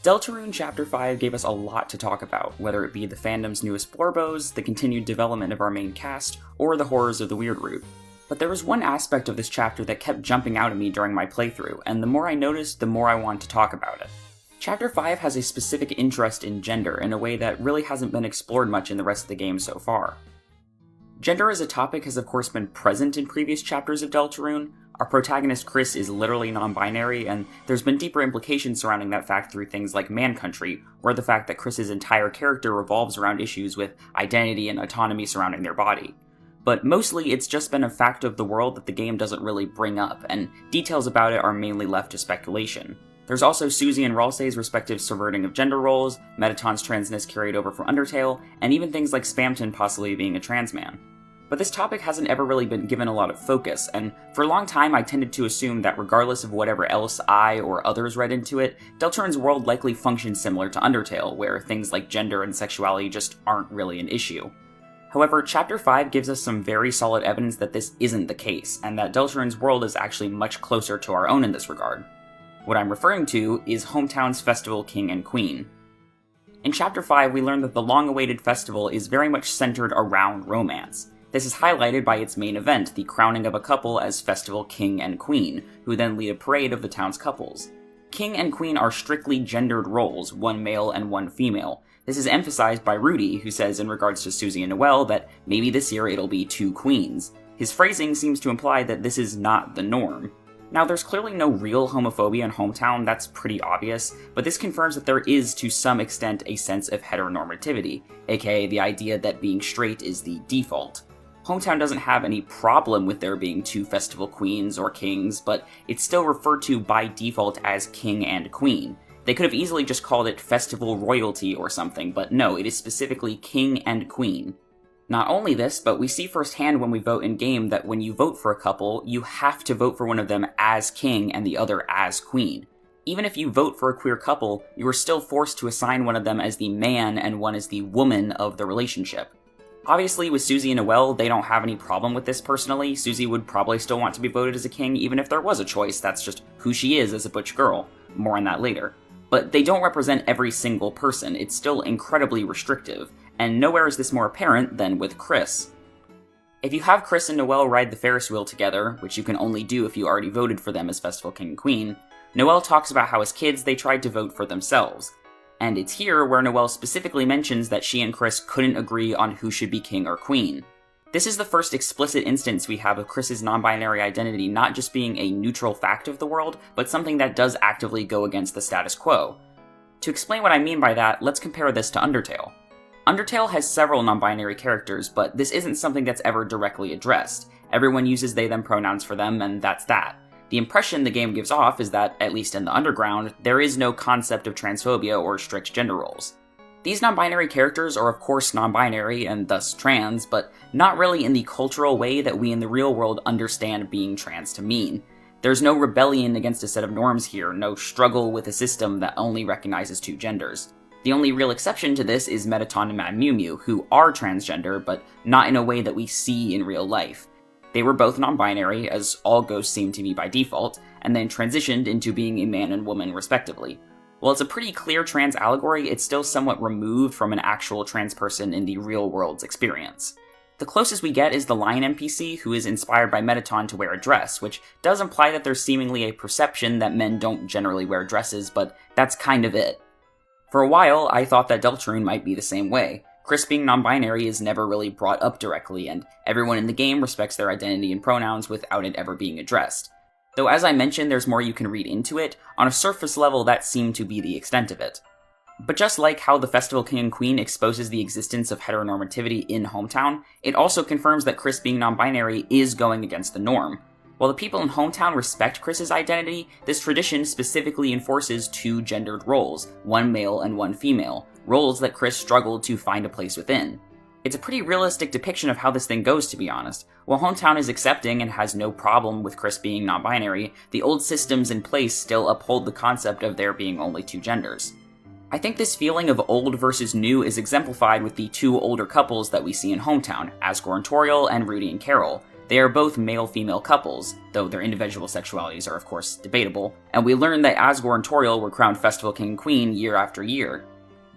Deltarune Chapter 5 gave us a lot to talk about, whether it be the fandom's newest florbos, the continued development of our main cast, or the horrors of the weird route. But there was one aspect of this chapter that kept jumping out at me during my playthrough, and the more I noticed, the more I wanted to talk about it. Chapter 5 has a specific interest in gender in a way that really hasn't been explored much in the rest of the game so far. Gender as a topic has of course been present in previous chapters of Deltarune. Our protagonist Kris is literally non-binary, and there's been deeper implications surrounding that fact through things like Man Country, or the fact that Kris's entire character revolves around issues with identity and autonomy surrounding their body. But mostly it's just been a fact of the world that the game doesn't really bring up, and details about it are mainly left to speculation. There's also Susie and Ralsei's respective subverting of gender roles, Metaton's transness carried over from Undertale, and even things like Spamton possibly being a trans man. But this topic hasn't ever really been given a lot of focus, and for a long time I tended to assume that regardless of whatever else I or others read into it, Deltarune's world likely functions similar to Undertale, where things like gender and sexuality just aren't really an issue. However, Chapter 5 gives us some very solid evidence that this isn't the case, and that Deltarune's world is actually much closer to our own in this regard. What I'm referring to is Hometown's festival King and Queen. In Chapter 5, we learn that the long-awaited festival is very much centered around romance. This is highlighted by its main event, the crowning of a couple as Festival King and Queen, who then lead a parade of the town's couples. King and Queen are strictly gendered roles, one male and one female. This is emphasized by Rudy, who says in regards to Susie and Noelle that maybe this year it'll be two queens. His phrasing seems to imply that this is not the norm. Now, there's clearly no real homophobia in Hometown, that's pretty obvious, but this confirms that there is to some extent a sense of heteronormativity, aka the idea that being straight is the default. Hometown doesn't have any problem with there being two festival queens or kings, but it's still referred to by default as king and queen. They could have easily just called it festival royalty or something, but no, it is specifically king and queen. Not only this, but we see firsthand when we vote in-game that when you vote for a couple, you have to vote for one of them as king and the other as queen. Even if you vote for a queer couple, you are still forced to assign one of them as the man and one as the woman of the relationship. Obviously, with Susie and Noelle, they don't have any problem with this personally. Susie would probably still want to be voted as a king, even if there was a choice. That's just who she is as a butch girl. More on that later. But they don't represent every single person. It's still incredibly restrictive, and nowhere is this more apparent than with Kris. If you have Kris and Noelle ride the Ferris wheel together, which you can only do if you already voted for them as Festival King and Queen, Noelle talks about how as kids they tried to vote for themselves. And it's here where Noelle specifically mentions that she and Kris couldn't agree on who should be king or queen. This is the first explicit instance we have of Kris's non-binary identity not just being a neutral fact of the world, but something that does actively go against the status quo. To explain what I mean by that, let's compare this to Undertale. Undertale has several non-binary characters, but this isn't something that's ever directly addressed. Everyone uses they-them pronouns for them, and that's that. The impression the game gives off is that, at least in the underground, there is no concept of transphobia or strict gender roles. These non-binary characters are of course non-binary, and thus trans, but not really in the cultural way that we in the real world understand being trans to mean. There's no rebellion against a set of norms here, no struggle with a system that only recognizes two genders. The only real exception to this is Metaton and Mad Mew Mew, who are transgender, but not in a way that we see in real life. They were both non-binary, as all ghosts seem to be by default, and then transitioned into being a man and woman respectively. While it's a pretty clear trans allegory, it's still somewhat removed from an actual trans person in the real world's experience. The closest we get is the Lion NPC, who is inspired by Metaton to wear a dress, which does imply that there's seemingly a perception that men don't generally wear dresses, but that's kind of it. For a while, I thought that Deltarune might be the same way. Kris being non-binary is never really brought up directly, and everyone in the game respects their identity and pronouns without it ever being addressed. Though as I mentioned, there's more you can read into it, on a surface level that seemed to be the extent of it. But just like how the Festival King and Queen exposes the existence of heteronormativity in Hometown, it also confirms that Kris being non-binary is going against the norm. While the people in Hometown respect Kris's identity, this tradition specifically enforces two gendered roles, one male and one female, roles that Kris struggled to find a place within. It's a pretty realistic depiction of how this thing goes, to be honest. While Hometown is accepting and has no problem with Kris being non-binary, the old systems in place still uphold the concept of there being only two genders. I think this feeling of old versus new is exemplified with the two older couples that we see in Hometown, Asgore and Toriel and Rudy and Carol. They are both male-female couples, though their individual sexualities are of course debatable, and we learn that Asgore and Toriel were crowned Festival King and Queen year after year.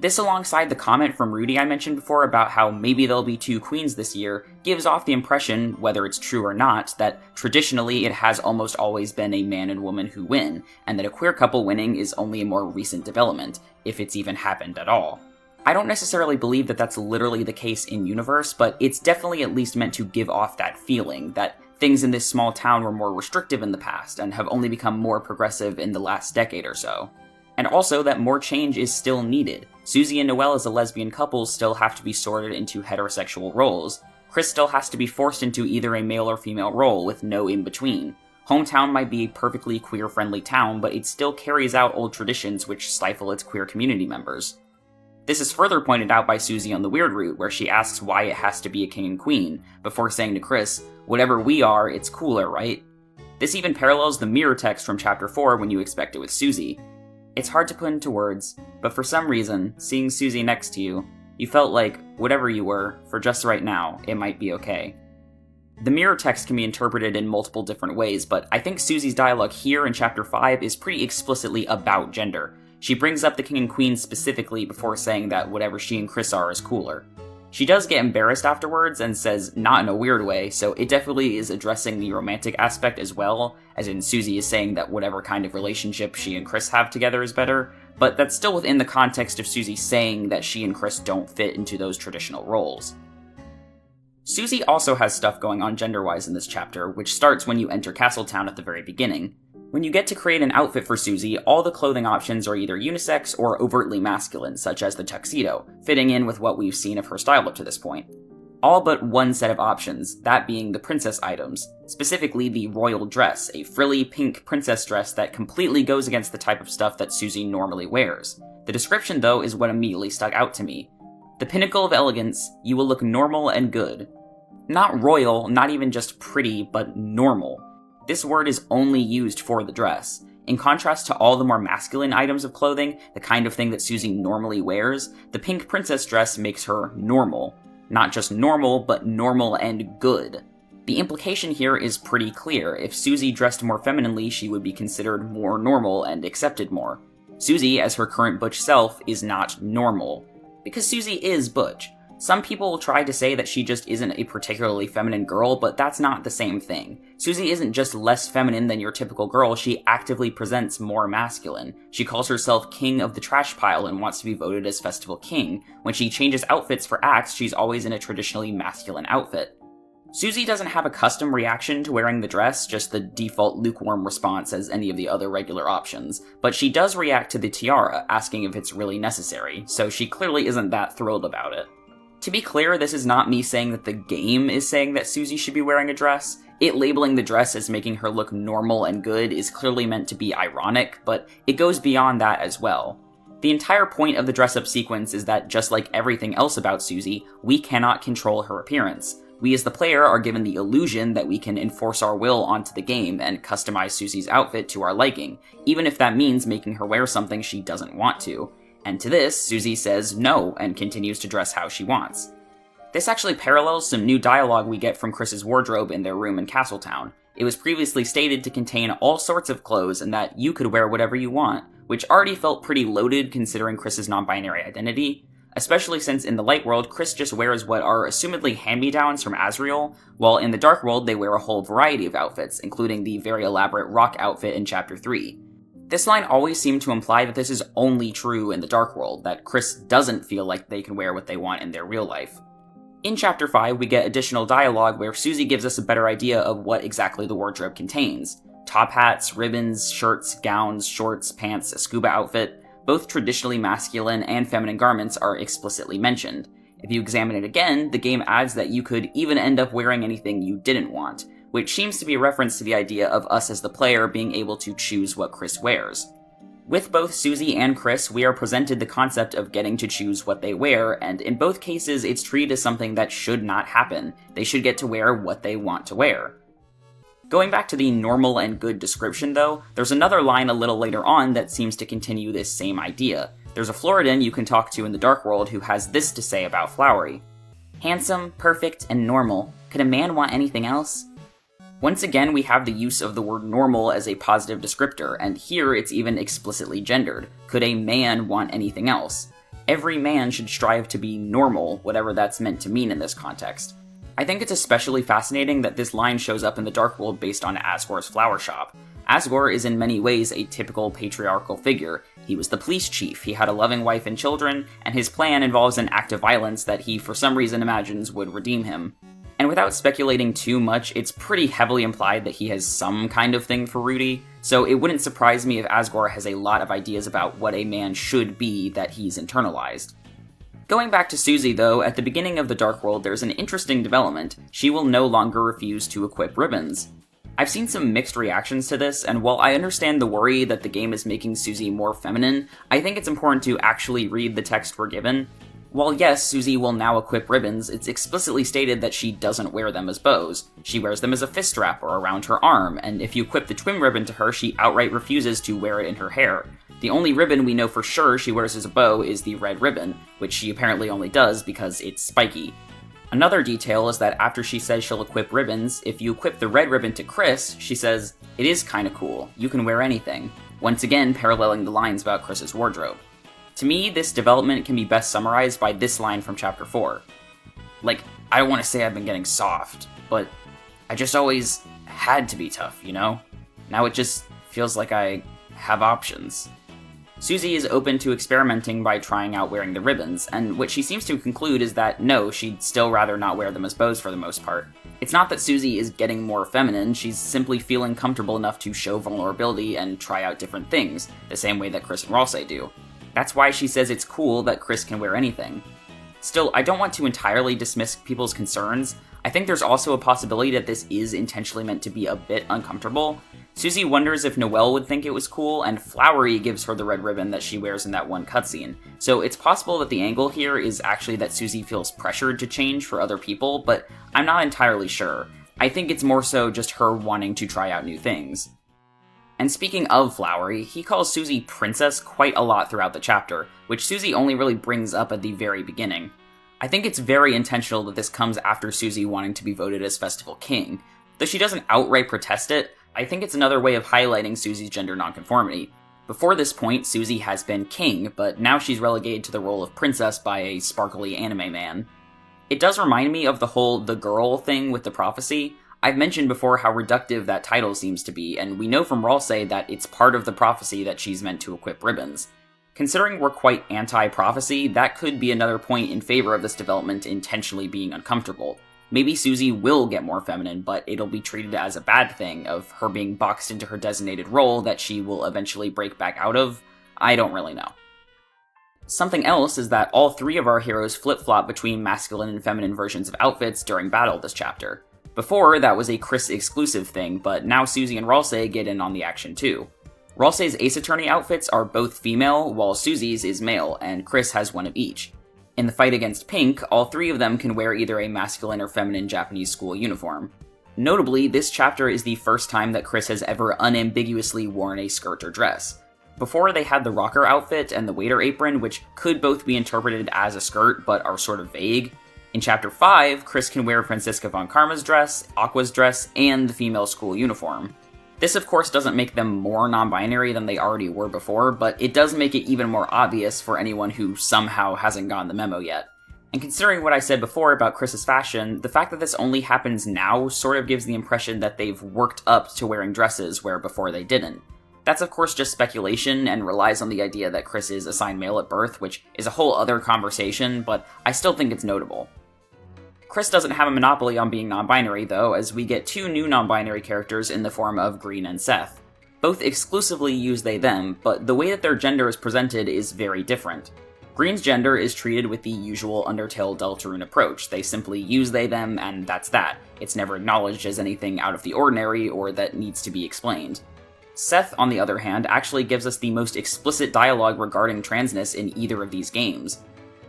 This, alongside the comment from Rudy I mentioned before about how maybe there'll be 2 queens this year, gives off the impression, whether it's true or not, that traditionally it has almost always been a man and woman who win, and that a queer couple winning is only a more recent development, if it's even happened at all. I don't necessarily believe that that's literally the case in-universe, but it's definitely at least meant to give off that feeling, that things in this small town were more restrictive in the past, and have only become more progressive in the last decade or so. And also that more change is still needed. Susie and Noelle as a lesbian couple still have to be sorted into heterosexual roles. Kris still has to be forced into either a male or female role, with no in-between. Hometown might be a perfectly queer-friendly town, but it still carries out old traditions which stifle its queer community members. This is further pointed out by Susie on the Weird Route, where she asks why it has to be a king and queen, before saying to Kris, "Whatever we are, it's cooler, right?" This even parallels the mirror text from Chapter 4 when you expect it with Susie. It's hard to put into words, but for some reason, seeing Susie next to you, you felt like, whatever you were, for just right now, it might be okay. The mirror text can be interpreted in multiple different ways, but I think Susie's dialogue here in Chapter 5 is pretty explicitly about gender. She brings up the king and queen specifically before saying that whatever she and Kris are is cooler. She does get embarrassed afterwards and says not in a weird way, so it definitely is addressing the romantic aspect as well, as in Susie is saying that whatever kind of relationship she and Kris have together is better, but that's still within the context of Susie saying that she and Kris don't fit into those traditional roles. Susie also has stuff going on gender-wise in this chapter, which starts when you enter Castletown at the very beginning. When you get to create an outfit for Susie, all the clothing options are either unisex or overtly masculine, such as the tuxedo, fitting in with what we've seen of her style up to this point. All but one set of options, that being the princess items, specifically the royal dress, a frilly pink princess dress that completely goes against the type of stuff that Susie normally wears. The description, though, is what immediately stuck out to me. The pinnacle of elegance, you will look normal and good. Not royal, not even just pretty, but normal. This word is only used for the dress. In contrast to all the more masculine items of clothing, the kind of thing that Susie normally wears, the pink princess dress makes her normal. Not just normal, but normal and good. The implication here is pretty clear. If Susie dressed more femininely, she would be considered more normal and accepted more. Susie, as her current butch self, is not normal. Because Susie is butch. Some people will try to say that she just isn't a particularly feminine girl, but that's not the same thing. Susie isn't just less feminine than your typical girl, she actively presents more masculine. She calls herself king of the trash pile and wants to be voted as festival king. When she changes outfits for acts, she's always in a traditionally masculine outfit. Susie doesn't have a custom reaction to wearing the dress, just the default lukewarm response as any of the other regular options, but she does react to the tiara, asking if it's really necessary, so she clearly isn't that thrilled about it. To be clear, this is not me saying that the game is saying that Susie should be wearing a dress. It labeling the dress as making her look normal and good is clearly meant to be ironic, but it goes beyond that as well. The entire point of the dress-up sequence is that, just like everything else about Susie, we cannot control her appearance. We as the player are given the illusion that we can enforce our will onto the game and customize Susie's outfit to our liking, even if that means making her wear something she doesn't want to. And to this, Susie says no and continues to dress how she wants. This actually parallels some new dialogue we get from Kris's wardrobe in their room in Castletown. It was previously stated to contain all sorts of clothes and that you could wear whatever you want, which already felt pretty loaded considering Kris's non-binary identity, especially since in the light world, Kris just wears what are assumedly hand-me-downs from Azrael, while in the dark world they wear a whole variety of outfits, including the very elaborate rock outfit in Chapter 3. This line always seemed to imply that this is only true in the dark world, that Kris doesn't feel like they can wear what they want in their real life. In Chapter 5, we get additional dialogue where Susie gives us a better idea of what exactly the wardrobe contains. Top hats, ribbons, shirts, gowns, shorts, pants, a scuba outfit, both traditionally masculine and feminine garments are explicitly mentioned. If you examine it again, the game adds that you could even end up wearing anything you didn't want, which seems to be a reference to the idea of us as the player being able to choose what Kris wears. With both Susie and Kris, we are presented the concept of getting to choose what they wear, and in both cases it's treated as something that should not happen. They should get to wear what they want to wear. Going back to the normal and good description though, there's another line a little later on that seems to continue this same idea. There's a Floridan you can talk to in the Dark World who has this to say about Flowery. Handsome, perfect, and normal. Could a man want anything else? Once again, we have the use of the word normal as a positive descriptor, and here it's even explicitly gendered. Could a man want anything else? Every man should strive to be normal, whatever that's meant to mean in this context. I think it's especially fascinating that this line shows up in the Dark World based on Asgore's flower shop. Asgore is in many ways a typical patriarchal figure. He was the police chief, he had a loving wife and children, and his plan involves an act of violence that he for some reason imagines would redeem him. And without speculating too much, it's pretty heavily implied that he has some kind of thing for Rudy, so it wouldn't surprise me if Asgore has a lot of ideas about what a man should be that he's internalized. Going back to Susie though, at the beginning of the Dark World there's an interesting development. She will no longer refuse to equip ribbons. I've seen some mixed reactions to this, and while I understand the worry that the game is making Susie more feminine, I think it's important to actually read the text we're given. While yes, Susie will now equip ribbons, it's explicitly stated that she doesn't wear them as bows. She wears them as a fist strap or around her arm, and if you equip the twin ribbon to her, she outright refuses to wear it in her hair. The only ribbon we know for sure she wears as a bow is the red ribbon, which she apparently only does because it's spiky. Another detail is that after she says she'll equip ribbons, if you equip the red ribbon to Kris, she says, "It is kinda cool, you can wear anything," once again paralleling the lines about Kris's wardrobe. To me, this development can be best summarized by this line from Chapter 4. Like, I don't want to say I've been getting soft, but I just always had to be tough, you know? Now it just feels like I have options. Susie is open to experimenting by trying out wearing the ribbons, and what she seems to conclude is that no, she'd still rather not wear them as bows for the most part. It's not that Susie is getting more feminine, she's simply feeling comfortable enough to show vulnerability and try out different things, the same way that Kris and Ralsei do. That's why she says it's cool that Kris can wear anything. Still, I don't want to entirely dismiss people's concerns. I think there's also a possibility that this is intentionally meant to be a bit uncomfortable. Susie wonders if Noelle would think it was cool, and Flowery gives her the red ribbon that she wears in that one cutscene. So it's possible that the angle here is actually that Susie feels pressured to change for other people, but I'm not entirely sure. I think it's more so just her wanting to try out new things. And speaking of Flowery, he calls Susie Princess quite a lot throughout the chapter, which Susie only really brings up at the very beginning. I think it's very intentional that this comes after Susie wanting to be voted as Festival King. Though she doesn't outright protest it, I think it's another way of highlighting Susie's gender nonconformity. Before this point, Susie has been king, but now she's relegated to the role of princess by a sparkly anime man. It does remind me of the whole the girl thing with the prophecy. I've mentioned before how reductive that title seems to be, and we know from Ralsei that it's part of the prophecy that she's meant to equip ribbons. Considering we're quite anti-prophecy, that could be another point in favor of this development intentionally being uncomfortable. Maybe Susie will get more feminine, but it'll be treated as a bad thing, of her being boxed into her designated role that she will eventually break back out of. I don't really know. Something else is that all three of our heroes flip-flop between masculine and feminine versions of outfits during battle this chapter. Before, that was a Kris exclusive thing, but now Susie and Ralsei get in on the action too. Ralsei's Ace Attorney outfits are both female, while Susie's is male, and Kris has one of each. In the fight against Pink, all three of them can wear either a masculine or feminine Japanese school uniform. Notably, this chapter is the first time that Kris has ever unambiguously worn a skirt or dress. Before, they had the rocker outfit and the waiter apron, which could both be interpreted as a skirt, but are sort of vague. In Chapter 5, Kris can wear Franziska von Karma's dress, Aqua's dress, and the female school uniform. This of course doesn't make them more non-binary than they already were before, but it does make it even more obvious for anyone who somehow hasn't gotten the memo yet. And considering what I said before about Kris's fashion, the fact that this only happens now sort of gives the impression that they've worked up to wearing dresses where before they didn't. That's of course just speculation and relies on the idea that Kris is assigned male at birth, which is a whole other conversation, but I still think it's notable. Kris doesn't have a monopoly on being non-binary, though, as we get two new non-binary characters in the form of Green and Seth. Both exclusively use they/them, but the way that their gender is presented is very different. Green's gender is treated with the usual Undertale Deltarune approach. They simply use they/them, and that's that. It's never acknowledged as anything out of the ordinary or that needs to be explained. Seth, on the other hand, actually gives us the most explicit dialogue regarding transness in either of these games.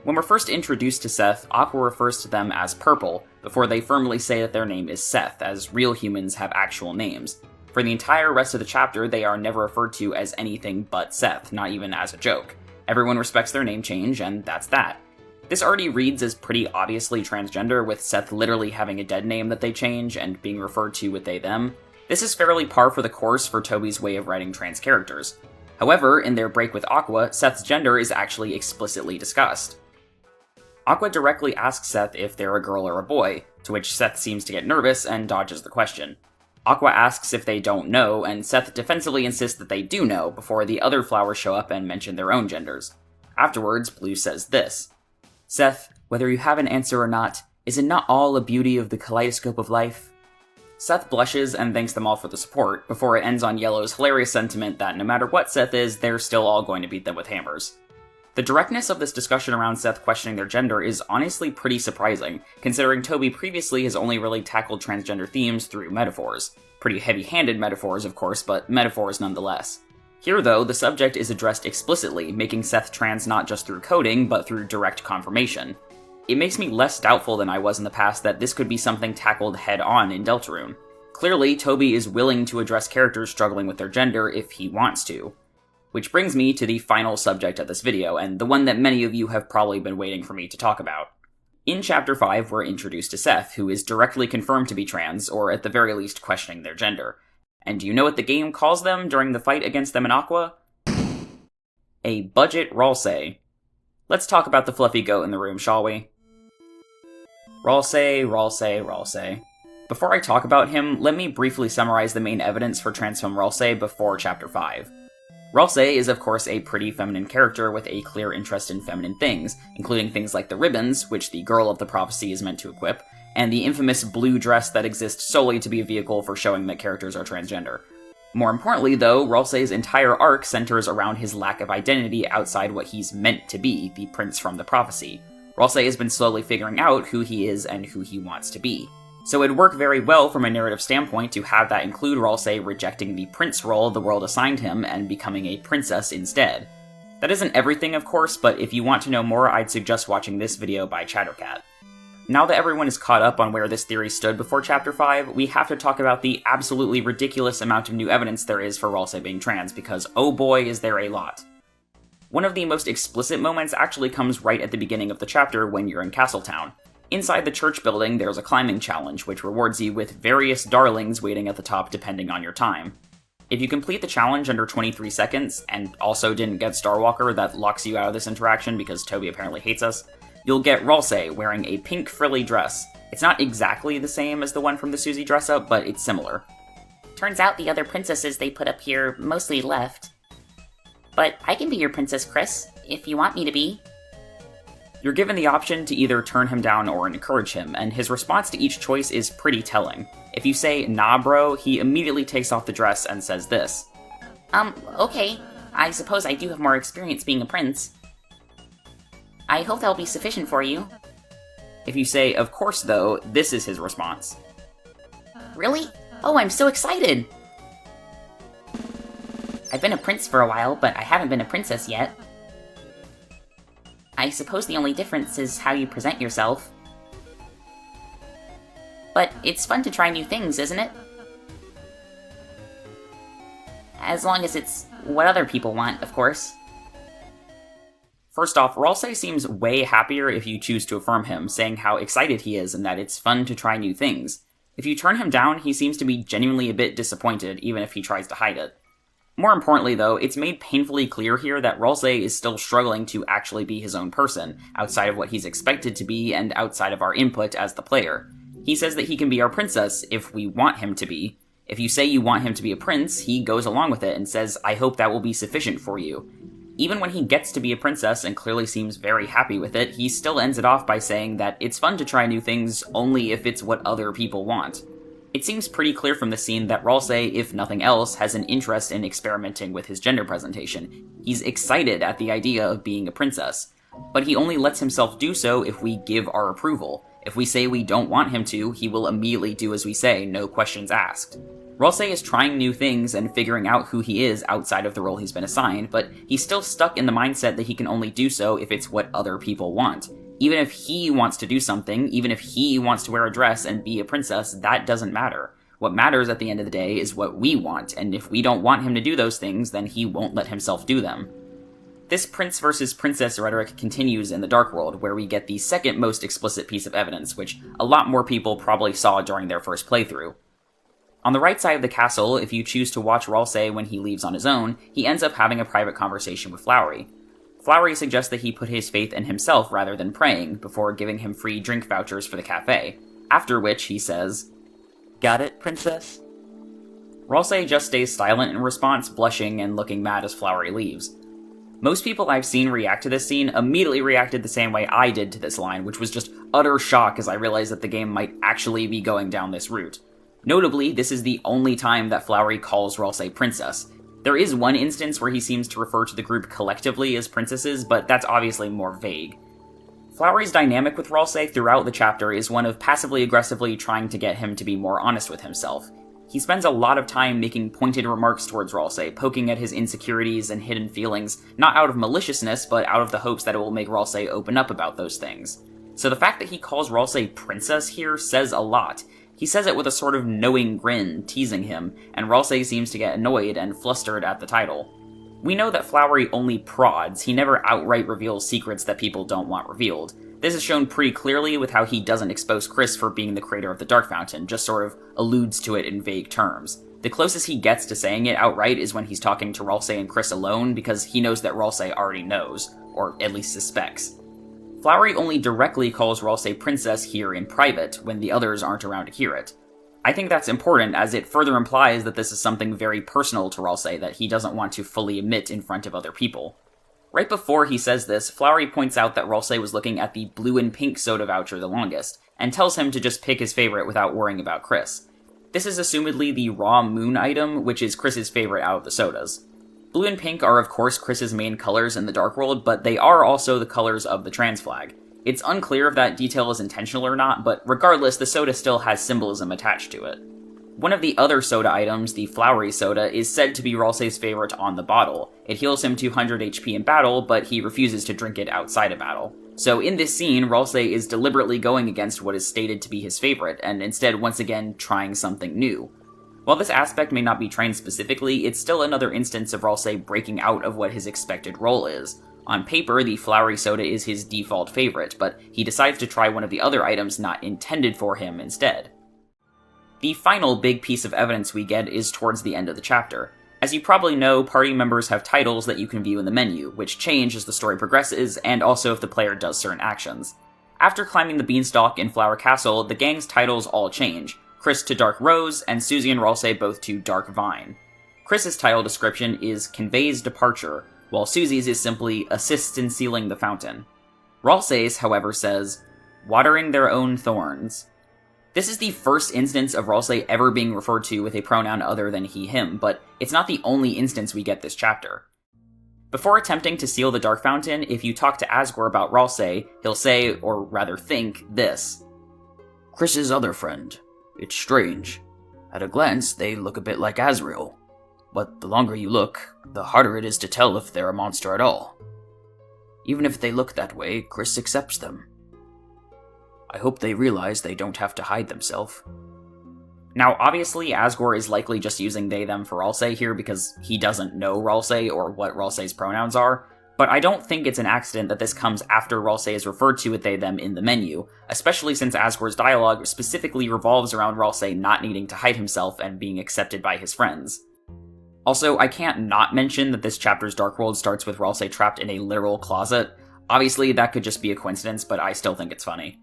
When we're first introduced to Seth, Aqua refers to them as Purple, before they firmly say that their name is Seth, as real humans have actual names. For the entire rest of the chapter, they are never referred to as anything but Seth, not even as a joke. Everyone respects their name change, and that's that. This already reads as pretty obviously transgender, with Seth literally having a dead name that they change and being referred to with they/them. This is fairly par for the course for Toby's way of writing trans characters. However, in their break with Aqua, Seth's gender is actually explicitly discussed. Aqua directly asks Seth if they're a girl or a boy, to which Seth seems to get nervous and dodges the question. Aqua asks if they don't know, and Seth defensively insists that they do know before the other flowers show up and mention their own genders. Afterwards, Blue says this: "Seth, whether you have an answer or not, is it not all a beauty of the kaleidoscope of life?" Seth blushes and thanks them all for the support, before it ends on Yellow's hilarious sentiment that no matter what Seth is, they're still all going to beat them with hammers. The directness of this discussion around Seth questioning their gender is honestly pretty surprising, considering Toby previously has only really tackled transgender themes through metaphors. Pretty heavy-handed metaphors, of course, but metaphors nonetheless. Here, though, the subject is addressed explicitly, making Seth trans not just through coding, but through direct confirmation. It makes me less doubtful than I was in the past that this could be something tackled head-on in Deltarune. Clearly, Toby is willing to address characters struggling with their gender if he wants to. Which brings me to the final subject of this video, and the one that many of you have probably been waiting for me to talk about. In Chapter 5, we're introduced to Seth, who is directly confirmed to be trans, or at the very least questioning their gender. And do you know what the game calls them during the fight against them in Aqua? A budget Ralsei. Let's talk about the fluffy goat in the room, shall we? Ralsei, Ralsei, Ralsei. Before I talk about him, let me briefly summarize the main evidence for transfemme Ralsei before Chapter 5. Ralsei is of course a pretty feminine character with a clear interest in feminine things, including things like the ribbons, which the girl of the prophecy is meant to equip, and the infamous blue dress that exists solely to be a vehicle for showing that characters are transgender. More importantly, though, Ralsei's entire arc centers around his lack of identity outside what he's meant to be, the prince from the prophecy. Ralsei has been slowly figuring out who he is and who he wants to be. So it'd work very well from a narrative standpoint to have that include Ralsei rejecting the prince role the world assigned him and becoming a princess instead. That isn't everything, of course, but if you want to know more, I'd suggest watching this video by Chattercat. Now that everyone is caught up on where this theory stood before Chapter 5, we have to talk about the absolutely ridiculous amount of new evidence there is for Ralsei being trans, because oh boy is there a lot. One of the most explicit moments actually comes right at the beginning of the chapter when you're in Castletown. Inside the church building, there's a climbing challenge, which rewards you with various darlings waiting at the top depending on your time. If you complete the challenge under 23 seconds, and also didn't get Starwalker, that locks you out of this interaction because Toby apparently hates us, you'll get Ralsei wearing a pink frilly dress. It's not exactly the same as the one from the Susie dress-up, but it's similar. Turns out the other princesses they put up here mostly left. But I can be your Princess Kris, if you want me to be. You're given the option to either turn him down or encourage him, and his response to each choice is pretty telling. If you say, "Nah bro," he immediately takes off the dress and says this: Okay, I suppose I do have more experience being a prince. I hope that'll be sufficient for you. If you say, "Of course though," this is his response. Really? Oh, I'm so excited! I've been a prince for a while, but I haven't been a princess yet. I suppose the only difference is how you present yourself. But it's fun to try new things, isn't it? As long as it's what other people want, of course. First off, Ralsei seems way happier if you choose to affirm him, saying how excited he is and that it's fun to try new things. If you turn him down, he seems to be genuinely a bit disappointed, even if he tries to hide it. More importantly, though, it's made painfully clear here that Ralsei is still struggling to actually be his own person, outside of what he's expected to be and outside of our input as the player. He says that he can be our princess if we want him to be. If you say you want him to be a prince, he goes along with it and says, "I hope that will be sufficient for you." Even when he gets to be a princess and clearly seems very happy with it, he still ends it off by saying that it's fun to try new things only if it's what other people want. It seems pretty clear from the scene that Ralsei, if nothing else, has an interest in experimenting with his gender presentation. He's excited at the idea of being a princess. But he only lets himself do so if we give our approval. If we say we don't want him to, he will immediately do as we say, no questions asked. Ralsei is trying new things and figuring out who he is outside of the role he's been assigned, but he's still stuck in the mindset that he can only do so if it's what other people want. Even if he wants to do something, even if he wants to wear a dress and be a princess, that doesn't matter. What matters at the end of the day is what we want, and if we don't want him to do those things, then he won't let himself do them. This prince versus princess rhetoric continues in the Dark World, where we get the second most explicit piece of evidence, which a lot more people probably saw during their first playthrough. On the right side of the castle, if you choose to watch Ralsei when he leaves on his own, he ends up having a private conversation with Flowey. Flowey suggests that he put his faith in himself rather than praying, before giving him free drink vouchers for the cafe, after which he says, "Got it, princess?" Ralsei just stays silent in response, blushing and looking mad as Flowey leaves. Most people I've seen react to this scene immediately reacted the same way I did to this line, which was just utter shock as I realized that the game might actually be going down this route. Notably, this is the only time that Flowey calls Ralsei princess. There is one instance where he seems to refer to the group collectively as princesses, but that's obviously more vague. Flowey's dynamic with Ralsei throughout the chapter is one of passively-aggressively trying to get him to be more honest with himself. He spends a lot of time making pointed remarks towards Ralsei, poking at his insecurities and hidden feelings, not out of maliciousness, but out of the hopes that it will make Ralsei open up about those things. So the fact that he calls Ralsei princess here says a lot. He says it with a sort of knowing grin, teasing him, and Ralsei seems to get annoyed and flustered at the title. We know that Flowey only prods, he never outright reveals secrets that people don't want revealed. This is shown pretty clearly with how he doesn't expose Kris for being the creator of the Dark Fountain, just sort of alludes to it in vague terms. The closest he gets to saying it outright is when he's talking to Ralsei and Kris alone, because he knows that Ralsei already knows, or at least suspects. Flowey only directly calls Ralsei princess here in private, when the others aren't around to hear it. I think that's important, as it further implies that this is something very personal to Ralsei that he doesn't want to fully admit in front of other people. Right before he says this, Flowey points out that Ralsei was looking at the blue and pink soda voucher the longest, and tells him to just pick his favorite without worrying about Kris. This is assumedly the raw moon item, which is Kris's favorite out of the sodas. Blue and pink are of course Kris's main colors in the Dark World, but they are also the colors of the trans flag. It's unclear if that detail is intentional or not, but regardless, the soda still has symbolism attached to it. One of the other soda items, the Flowey soda, is said to be Ralsei's favorite on the bottle. It heals him 200 HP in battle, but he refuses to drink it outside of battle. So in this scene, Ralsei is deliberately going against what is stated to be his favorite, and instead once again trying something new. While this aspect may not be trained specifically, it's still another instance of Ralsei breaking out of what his expected role is. On paper, the Flowey soda is his default favorite, but he decides to try one of the other items not intended for him instead. The final big piece of evidence we get is towards the end of the chapter. As you probably know, party members have titles that you can view in the menu, which change as the story progresses, and also if the player does certain actions. After climbing the beanstalk in Flower Castle, the gang's titles all change, Kris to Dark Rose, and Susie and Ralsei both to Dark Vine. Kris's title description is Conveys Departure, while Susie's is simply Assists in Sealing the Fountain. Ralsei's, however, says, Watering Their Own Thorns. This is the first instance of Ralsei ever being referred to with a pronoun other than he, him, but it's not the only instance we get this chapter. Before attempting to seal the Dark Fountain, if you talk to Asgore about Ralsei, he'll say, or rather think, this. Kris's other friend. It's strange. At a glance, they look a bit like Azrael. But the longer you look, the harder it is to tell if they're a monster at all. Even if they look that way, Kris accepts them. I hope they realize they don't have to hide themselves. Now, obviously, Asgore is likely just using they-them for Ralsei here because he doesn't know Ralsei or what Ralsei's pronouns are, but I don't think it's an accident that this comes after Ralsei is referred to with they-them in the menu, especially since Asgore's dialogue specifically revolves around Ralsei not needing to hide himself and being accepted by his friends. Also, I can't not mention that this chapter's Dark World starts with Ralsei trapped in a literal closet. Obviously, that could just be a coincidence, but I still think it's funny.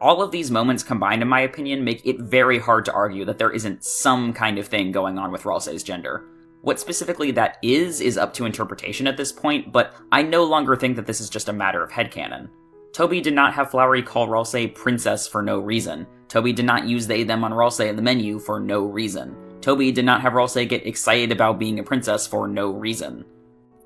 All of these moments combined, in my opinion, make it very hard to argue that there isn't some kind of thing going on with Ralsei's gender. What specifically that is up to interpretation at this point, but I no longer think that this is just a matter of headcanon. Toby did not have Flowey call Ralsei princess for no reason. Toby did not use they-them on Ralsei in the menu for no reason. Toby did not have Ralsei get excited about being a princess for no reason.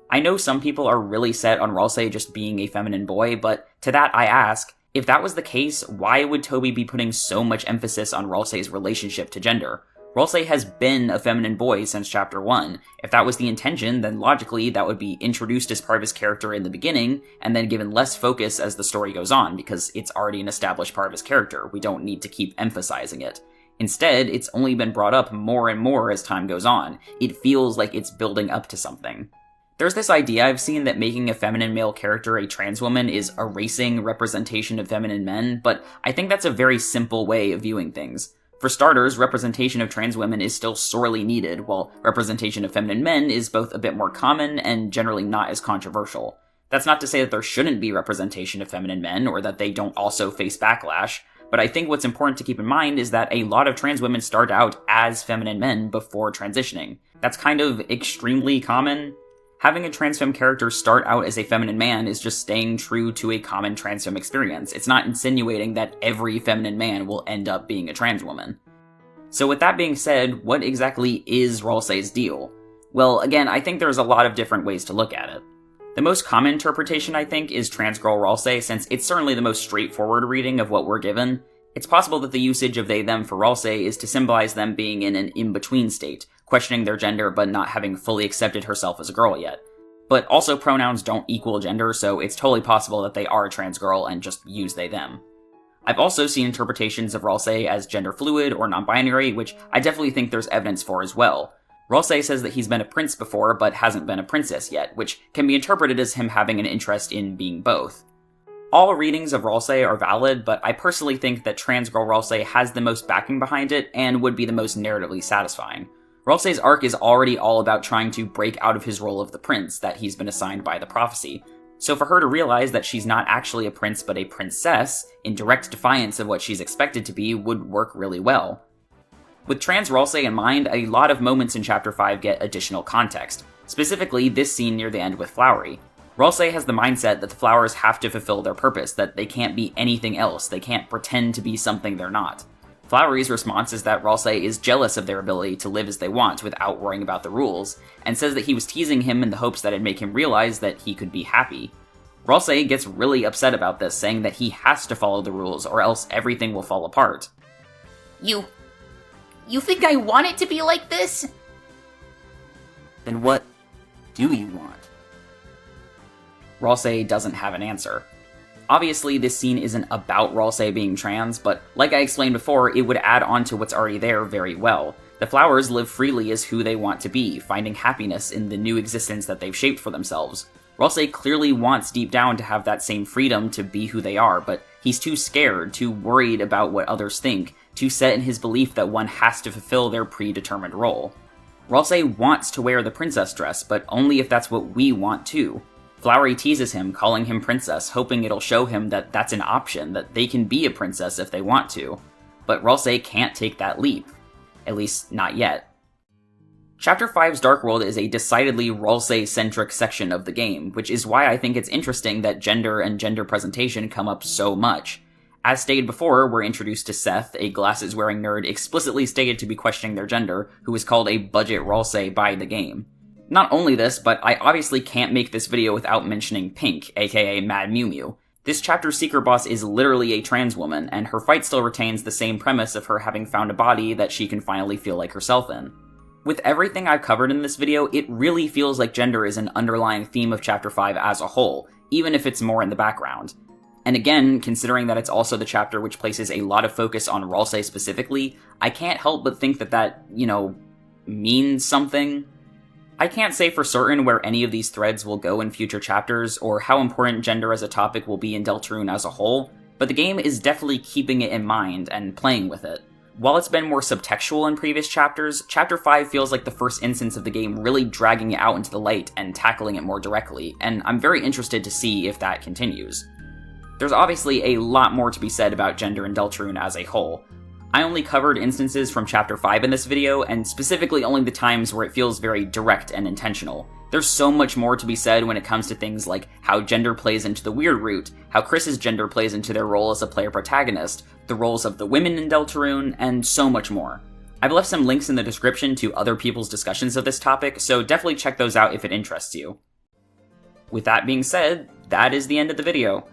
I know some people are really set on Ralsei just being a feminine boy, but to that I ask, if that was the case, why would Toby be putting so much emphasis on Ralsei's relationship to gender? Ralsei has been a feminine boy since Chapter 1. If that was the intention, then logically that would be introduced as part of his character in the beginning, and then given less focus as the story goes on, because it's already an established part of his character. We don't need to keep emphasizing it. Instead, it's only been brought up more and more as time goes on. It feels like it's building up to something. There's this idea I've seen that making a feminine male character a trans woman is erasing representation of feminine men, but I think that's a very simple way of viewing things. For starters, representation of trans women is still sorely needed, while representation of feminine men is both a bit more common and generally not as controversial. That's not to say that there shouldn't be representation of feminine men, or that they don't also face backlash, but I think what's important to keep in mind is that a lot of trans women start out as feminine men before transitioning. That's kind of extremely common. Having a trans femme character start out as a feminine man is just staying true to a common trans femme experience. It's not insinuating that every feminine man will end up being a trans woman. So with that being said, what exactly is Ralsei's deal? Well, again, I think there's a lot of different ways to look at it. The most common interpretation, I think, is trans girl Ralsei, since it's certainly the most straightforward reading of what we're given. It's possible that the usage of they/them for Ralsei is to symbolize them being in an in-between state, questioning their gender but not having fully accepted herself as a girl yet. But also pronouns don't equal gender, so it's totally possible that they are a trans girl and just use they/them. I've also seen interpretations of Ralsei as gender fluid or non-binary, which I definitely think there's evidence for as well. Ralsei says that he's been a prince before but hasn't been a princess yet, which can be interpreted as him having an interest in being both. All readings of Ralsei are valid, but I personally think that trans girl Ralsei has the most backing behind it and would be the most narratively satisfying. Ralsei's arc is already all about trying to break out of his role of the prince that he's been assigned by the prophecy. So for her to realize that she's not actually a prince but a princess, in direct defiance of what she's expected to be, would work really well. With trans Ralsei in mind, a lot of moments in Chapter 5 get additional context, specifically this scene near the end with Flowery. Ralsei has the mindset that the flowers have to fulfill their purpose, that they can't be anything else, they can't pretend to be something they're not. Flowery's response is that Ralsei is jealous of their ability to live as they want without worrying about the rules, and says that he was teasing him in the hopes that it'd make him realize that he could be happy. Ralsei gets really upset about this, saying that he has to follow the rules or else everything will fall apart. You think I want it to be like this? Then what do you want? Ralsei doesn't have an answer. Obviously, this scene isn't about Ralsei being trans, but like I explained before, it would add on to what's already there very well. The flowers live freely as who they want to be, finding happiness in the new existence that they've shaped for themselves. Ralsei clearly wants deep down to have that same freedom to be who they are, but he's too scared, too worried about what others think, too set in his belief that one has to fulfill their predetermined role. Ralsei wants to wear the princess dress, but only if that's what we want too. Flowery teases him, calling him princess, hoping it'll show him that that's an option, that they can be a princess if they want to. But Ralsei can't take that leap. At least, not yet. Chapter 5's Dark World is a decidedly Ralsei-centric section of the game, which is why I think it's interesting that gender and gender presentation come up so much. As stated before, we're introduced to Seth, a glasses-wearing nerd explicitly stated to be questioning their gender, who is called a budget Ralsei by the game. Not only this, but I obviously can't make this video without mentioning Pink, aka Mad Mew Mew. This chapter's secret boss is literally a trans woman, and her fight still retains the same premise of her having found a body that she can finally feel like herself in. With everything I've covered in this video, it really feels like gender is an underlying theme of Chapter 5 as a whole, even if it's more in the background. And again, considering that it's also the chapter which places a lot of focus on Ralsei specifically, I can't help but think that means something. I can't say for certain where any of these threads will go in future chapters, or how important gender as a topic will be in Deltarune as a whole, but the game is definitely keeping it in mind and playing with it. While it's been more subtextual in previous chapters, Chapter 5 feels like the first instance of the game really dragging it out into the light and tackling it more directly, and I'm very interested to see if that continues. There's obviously a lot more to be said about gender in Deltarune as a whole. I only covered instances from Chapter 5 in this video, and specifically only the times where it feels very direct and intentional. There's so much more to be said when it comes to things like how gender plays into the weird root, how Kris's gender plays into their role as a player protagonist, the roles of the women in Deltarune, and so much more. I've left some links in the description to other people's discussions of this topic, so definitely check those out if it interests you. With that being said, that is the end of the video.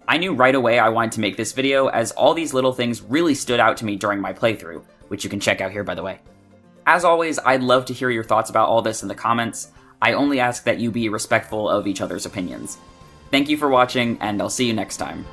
I knew right away I wanted to make this video, as all these little things really stood out to me during my playthrough, which you can check out here by the way. As always, I'd love to hear your thoughts about all this in the comments. I only ask that you be respectful of each other's opinions. Thank you for watching, and I'll see you next time.